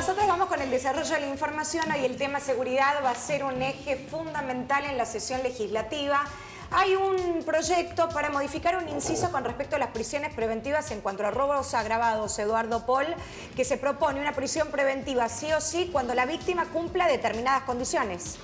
Nosotros vamos con el desarrollo de la información. Hoy el tema seguridad va a ser un eje fundamental en la sesión legislativa. Hay un proyecto para modificar un inciso con respecto a las prisiones preventivas en cuanto a robos agravados, Eduardo Paul, que se propone una prisión preventiva sí o sí cuando la víctima cumpla determinadas condiciones.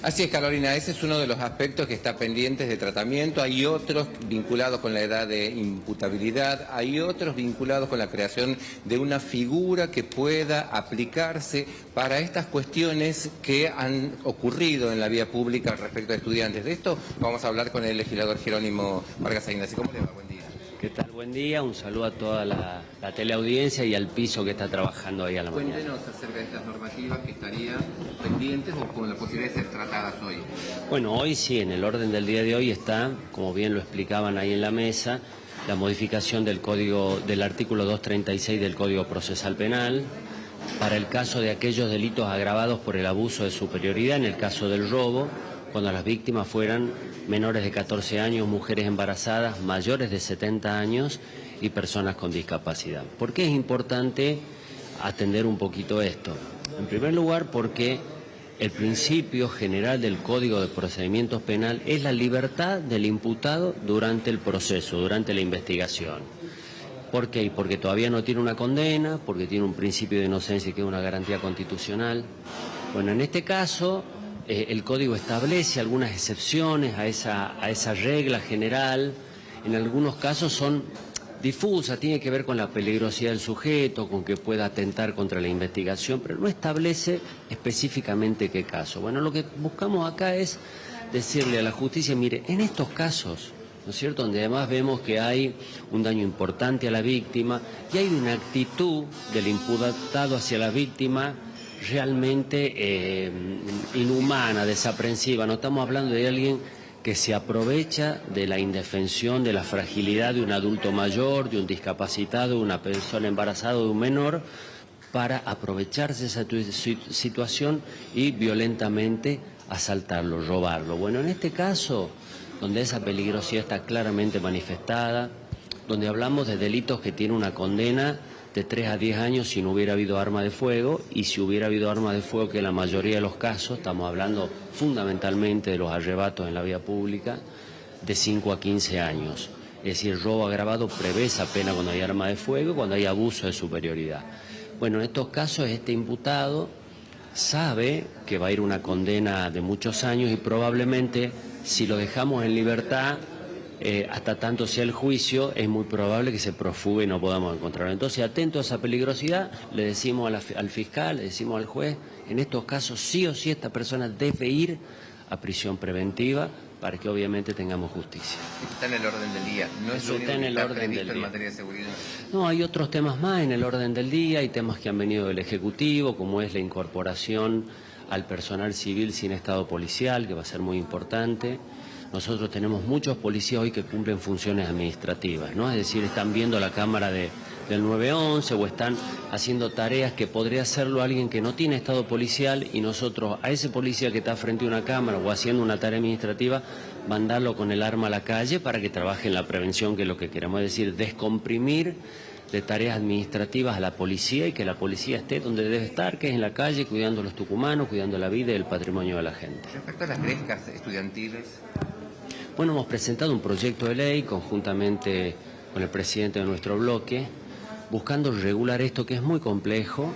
Así es, Carolina, ese es uno de los aspectos que está pendientes de tratamiento. Hay otros vinculados con la edad de imputabilidad, hay otros vinculados con la creación de una figura que pueda aplicarse para estas cuestiones que han ocurrido en la vía pública respecto a estudiantes. De esto vamos a hablar con el legislador Jerónimo Vargas Ainasi. ¿Cómo le va? Buen día. ¿Qué tal? Buen día, un saludo a toda la teleaudiencia y al piso que está trabajando ahí a la mañana. Cuéntenos acerca de estas normativas que estarían pendientes o con la posibilidad de ser tratadas hoy. Bueno, hoy sí, en el orden del día de hoy está, como bien lo explicaban ahí en la mesa, la modificación del artículo 236 del Código Procesal Penal para el caso de aquellos delitos agravados por el abuso de superioridad, en el caso del robo, cuando las víctimas fueran menores de 14 años, mujeres embarazadas, mayores de 70 años y personas con discapacidad. ¿Por qué es importante atender un poquito esto? En primer lugar, porque el principio general del Código de Procedimientos Penal es la libertad del imputado durante el proceso, durante la investigación. ¿Por qué? Porque todavía no tiene una condena, porque tiene un principio de inocencia que es una garantía constitucional. Bueno, en este caso el Código establece algunas excepciones a esa regla general. En algunos casos son difusas, tiene que ver con la peligrosidad del sujeto, con que pueda atentar contra la investigación, pero no establece específicamente qué caso. Bueno, lo que buscamos acá es decirle a la justicia, mire, en estos casos, ¿no es cierto?, donde además vemos que hay un daño importante a la víctima y hay una actitud del imputado hacia la víctima realmente inhumana, desaprensiva. No estamos hablando de alguien que se aprovecha de la indefensión, de la fragilidad de un adulto mayor, de un discapacitado, de una persona embarazada, de un menor, para aprovecharse de esa situación y violentamente asaltarlo, robarlo. Bueno, en este caso, donde esa peligrosidad está claramente manifestada, donde hablamos de delitos que tienen una condena de 3 a 10 años si no hubiera habido arma de fuego, y si hubiera habido arma de fuego, que en la mayoría de los casos, estamos hablando fundamentalmente de los arrebatos en la vía pública, de 5 a 15 años. Es decir, robo agravado prevé esa pena cuando hay arma de fuego y cuando hay abuso de superioridad. Bueno, en estos casos este imputado sabe que va a ir una condena de muchos años y probablemente si lo dejamos en libertad, hasta tanto sea el juicio, es muy probable que se profugue y no podamos encontrarlo. Entonces, atento a esa peligrosidad, le decimos al fiscal, le decimos al juez, en estos casos sí o sí esta persona debe ir a prisión preventiva para que obviamente tengamos justicia. Eso está en el orden del día, no es lo único que está previsto en materia de seguridad. No, hay otros temas más en el orden del día, hay temas que han venido del Ejecutivo, como es la incorporación al personal civil sin estado policial, que va a ser muy importante. Nosotros tenemos muchos policías hoy que cumplen funciones administrativas, ¿no? Es decir, están viendo la cámara del 911 o están haciendo tareas que podría hacerlo alguien que no tiene estado policial, y nosotros a ese policía que está frente a una cámara o haciendo una tarea administrativa, mandarlo con el arma a la calle para que trabaje en la prevención, que es lo que queremos, es decir, descomprimir de tareas administrativas a la policía y que la policía esté donde debe estar, que es en la calle, cuidando a los tucumanos, cuidando la vida y el patrimonio de la gente. Respecto a las grescas estudiantiles. Bueno, hemos presentado un proyecto de ley conjuntamente con el presidente de nuestro bloque, buscando regular esto que es muy complejo,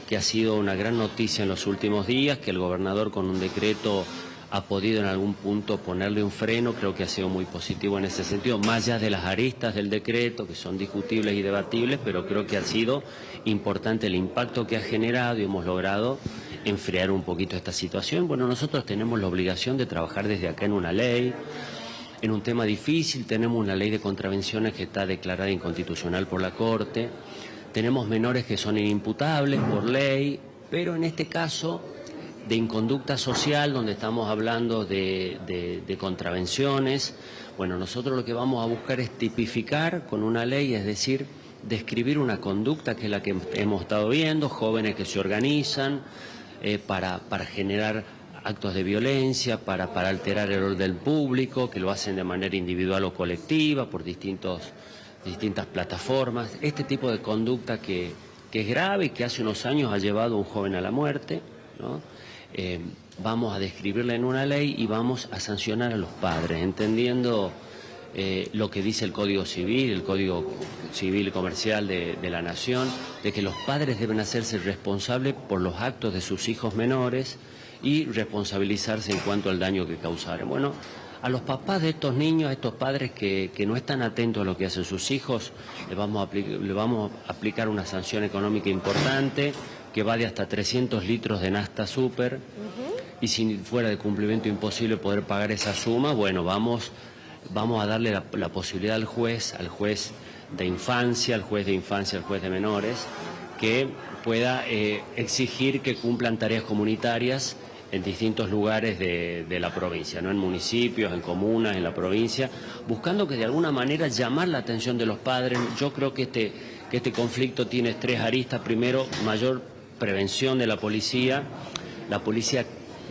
que ha sido una gran noticia en los últimos días, que el gobernador con un decreto ha podido en algún punto ponerle un freno. Creo que ha sido muy positivo en ese sentido, más allá de las aristas del decreto, que son discutibles y debatibles, pero creo que ha sido importante el impacto que ha generado y hemos logrado enfriar un poquito esta situación. Bueno, nosotros tenemos la obligación de trabajar desde acá en una ley, en un tema difícil. Tenemos una ley de contravenciones que está declarada inconstitucional por la Corte, tenemos menores que son inimputables por ley, pero en este caso de inconducta social, donde estamos hablando de contravenciones, bueno, nosotros lo que vamos a buscar es tipificar con una ley, es decir, describir una conducta que es la que hemos estado viendo, jóvenes que se organizan para generar actos de violencia, para alterar el orden público, que lo hacen de manera individual o colectiva, por distintas plataformas. Este tipo de conducta que que es grave, que hace unos años ha llevado a un joven a la muerte, ¿no? Vamos a describirla en una ley y vamos a sancionar a los padres, entendiendo lo que dice el Código Civil y Comercial de la Nación, de que los padres deben hacerse responsables por los actos de sus hijos menores y responsabilizarse en cuanto al daño que causaren. Bueno, a los papás de estos niños, a estos padres que no están atentos a lo que hacen sus hijos, le vamos a aplicar una sanción económica importante que va de hasta 300 litros de nafta súper, y si fuera de cumplimiento imposible poder pagar esa suma, bueno, vamos a darle la posibilidad al juez de infancia, al juez de menores, que pueda exigir que cumplan tareas comunitarias en distintos lugares de la provincia, ¿no? En municipios, en comunas, en la provincia, buscando que de alguna manera llamar la atención de los padres. Yo creo que este conflicto tiene tres aristas. Primero, mayor prevención de la policía. La policía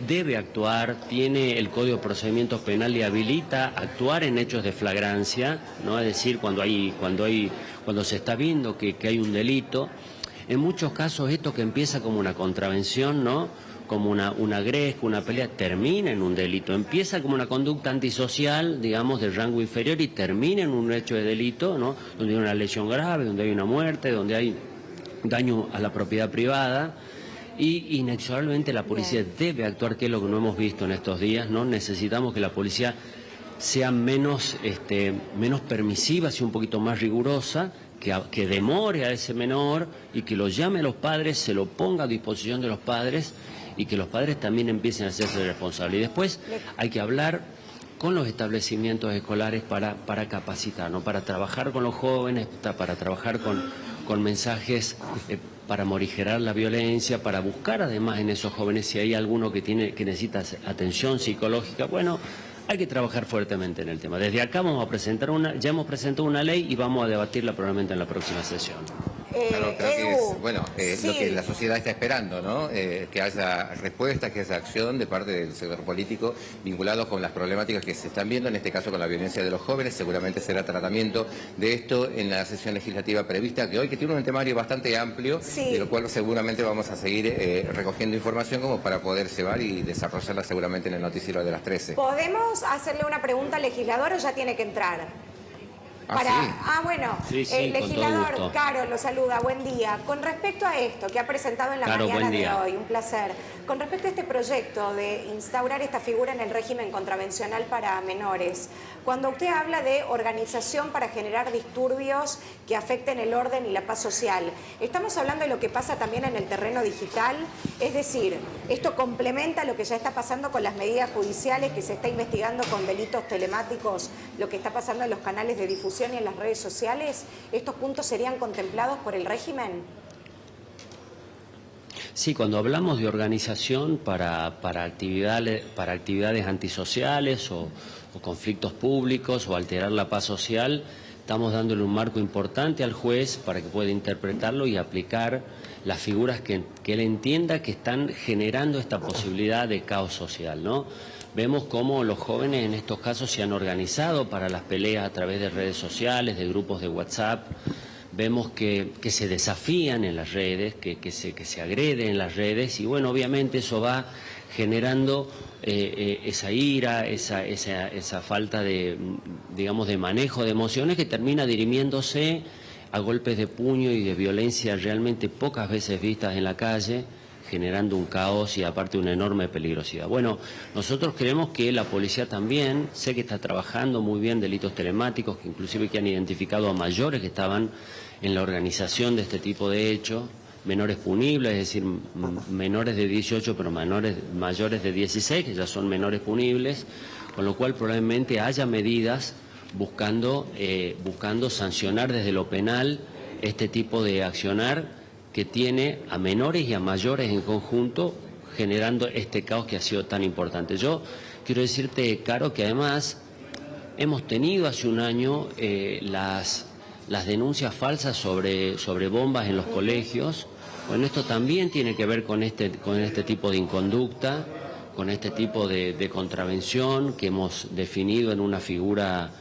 debe actuar, tiene el Código de Procedimientos Penal y habilita actuar en hechos de flagrancia, ¿no? Es decir, cuando se está viendo que hay un delito. En muchos casos esto que empieza como una contravención, ¿no?, como una gresca, una pelea, termina en un delito. Empieza como una conducta antisocial, digamos, del rango inferior, y termina en un hecho de delito, ¿no?, donde hay una lesión grave, donde hay una muerte, donde hay daño a la propiedad privada. Y inexorablemente la policía debe actuar, que es lo que no hemos visto en estos días, ¿no? Necesitamos que la policía sea menos permisiva, sea un poquito más rigurosa, que demore a ese menor y que lo llame a los padres, se lo ponga a disposición de los padres, y que los padres también empiecen a hacerse responsables. Y después hay que hablar con los establecimientos escolares para capacitarnos, para trabajar con los jóvenes, para trabajar con mensajes para morigerar la violencia, para buscar además en esos jóvenes si hay alguno que necesita atención psicológica. Bueno, hay que trabajar fuertemente en el tema. Desde acá ya hemos presentado una ley y vamos a debatirla probablemente en la próxima sesión. Claro, creo que es lo que la sociedad está esperando, ¿no? Que haya respuesta, que haya acción de parte del sector político vinculados con las problemáticas que se están viendo, en este caso con la violencia de los jóvenes. Seguramente será tratamiento de esto en la sesión legislativa prevista, que tiene un temario bastante amplio, de lo cual seguramente vamos a seguir recogiendo información como para poder llevar y desarrollarla seguramente en el noticiero de las 13. ¿Podemos hacerle una pregunta al legislador o ya tiene que entrar? Bueno, sí, legislador Caro lo saluda, buen día. Con respecto a esto que ha presentado en la mañana de hoy, un placer. Con respecto a este proyecto de instaurar esta figura en el régimen contravencional para menores, cuando usted habla de organización para generar disturbios que afecten el orden y la paz social, ¿estamos hablando de lo que pasa también en el terreno digital? Es decir, ¿esto complementa lo que ya está pasando con las medidas judiciales, que se está investigando con delitos telemáticos, lo que está pasando en los canales de difusión y en las redes sociales? ¿Estos puntos serían contemplados por el régimen? Sí, cuando hablamos de organización para actividades antisociales o conflictos públicos o alterar la paz social, estamos dándole un marco importante al juez para que pueda interpretarlo y aplicar las figuras que él entienda que están generando esta posibilidad de caos social, ¿no? Vemos cómo los jóvenes en estos casos se han organizado para las peleas a través de redes sociales, de grupos de WhatsApp. Vemos que se desafían en las redes, que se agreden en las redes, y bueno, obviamente eso va generando esa ira, esa falta de manejo de emociones, que termina dirimiéndose a golpes de puño y de violencia realmente pocas veces vistas en la calle, generando un caos y aparte una enorme peligrosidad. Bueno, nosotros creemos que la policía también, sé que está trabajando muy bien delitos telemáticos, que inclusive que han identificado a mayores que estaban en la organización de este tipo de hechos, menores punibles, es decir, menores de 18 pero mayores de 16, que ya son menores punibles, con lo cual probablemente haya medidas buscando sancionar desde lo penal este tipo de accionar que tiene a menores y a mayores en conjunto, generando este caos que ha sido tan importante. Yo quiero decirte, Caro, que además hemos tenido hace un año las denuncias falsas sobre bombas en los colegios. Bueno, esto también tiene que ver con este tipo de inconducta, con este tipo de contravención que hemos definido en una figura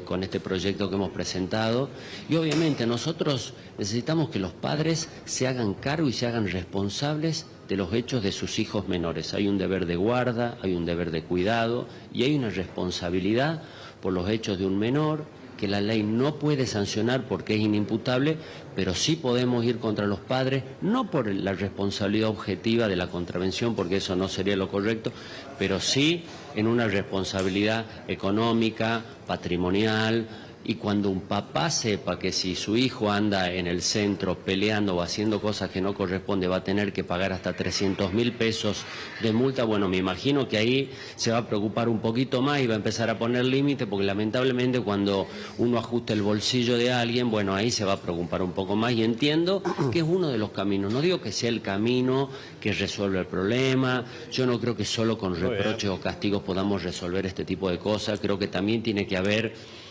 con este proyecto que hemos presentado. Y obviamente nosotros necesitamos que los padres se hagan cargo y se hagan responsables de los hechos de sus hijos menores. Hay un deber de guarda, hay un deber de cuidado y hay una responsabilidad por los hechos de un menor que la ley no puede sancionar porque es inimputable, pero sí podemos ir contra los padres, no por la responsabilidad objetiva de la contravención, porque eso no sería lo correcto, pero sí en una responsabilidad económica, patrimonial. Y cuando un papá sepa que si su hijo anda en el centro peleando o haciendo cosas que no corresponde va a tener que pagar hasta 300.000 pesos de multa, bueno, me imagino que ahí se va a preocupar un poquito más y va a empezar a poner límites, porque lamentablemente cuando uno ajusta el bolsillo de alguien, bueno, ahí se va a preocupar un poco más y entiendo que es uno de los caminos. No digo que sea el camino que resuelve el problema, yo no creo que solo con reproches o castigos podamos resolver este tipo de cosas, creo que también tiene que haber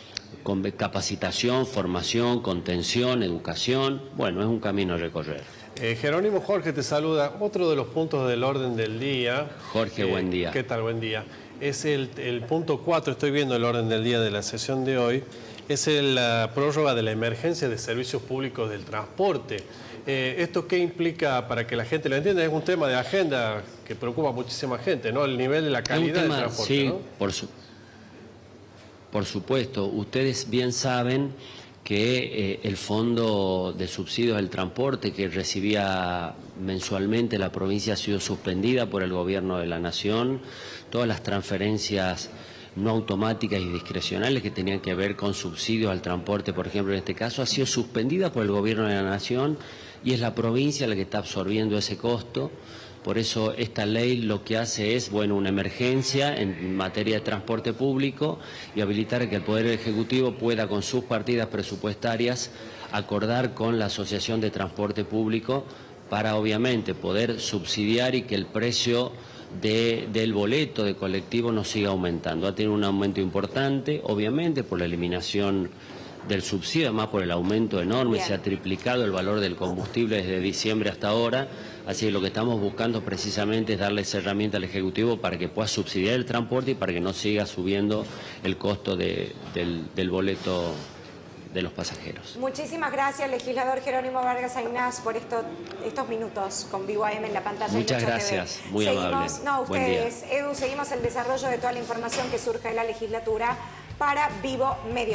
con capacitación, formación, contención, educación. Bueno, es un camino a recorrer. Jerónimo, Jorge te saluda. Otro de los puntos del orden del día. Jorge, buen día. ¿Qué tal? Buen día. Es el punto 4, estoy viendo el orden del día de la sesión de hoy. Es la prórroga de la emergencia de servicios públicos del transporte. ¿Esto qué implica para que la gente lo entienda? Es un tema de agenda que preocupa a muchísima gente, ¿no? El nivel de la calidad del transporte, sí, ¿no? Por supuesto, ustedes bien saben que el Fondo de Subsidios del Transporte que recibía mensualmente la provincia ha sido suspendida por el Gobierno de la Nación. Todas las transferencias no automáticas y discrecionales que tenían que ver con subsidios al transporte, por ejemplo, en este caso, ha sido suspendida por el Gobierno de la Nación y es la provincia la que está absorbiendo ese costo. Por eso esta ley lo que hace es, bueno, una emergencia en materia de transporte público y habilitar que el Poder Ejecutivo pueda con sus partidas presupuestarias acordar con la Asociación de Transporte Público para obviamente poder subsidiar y que el precio del boleto de colectivo no siga aumentando. Ha tenido un aumento importante, obviamente, por la eliminación del subsidio, además por el aumento enorme. Bien. Se ha triplicado el valor del combustible desde diciembre hasta ahora, así que lo que estamos buscando precisamente es darle esa herramienta al Ejecutivo para que pueda subsidiar el transporte y para que no siga subiendo el costo del boleto de los pasajeros. Muchísimas gracias, legislador Jerónimo Vargas Aynaz, por estos minutos con Vivo AM en la pantalla. Muchas gracias, muy amable. No, ustedes, Edu, seguimos el desarrollo de toda la información que surge de la legislatura para Vivo Medio.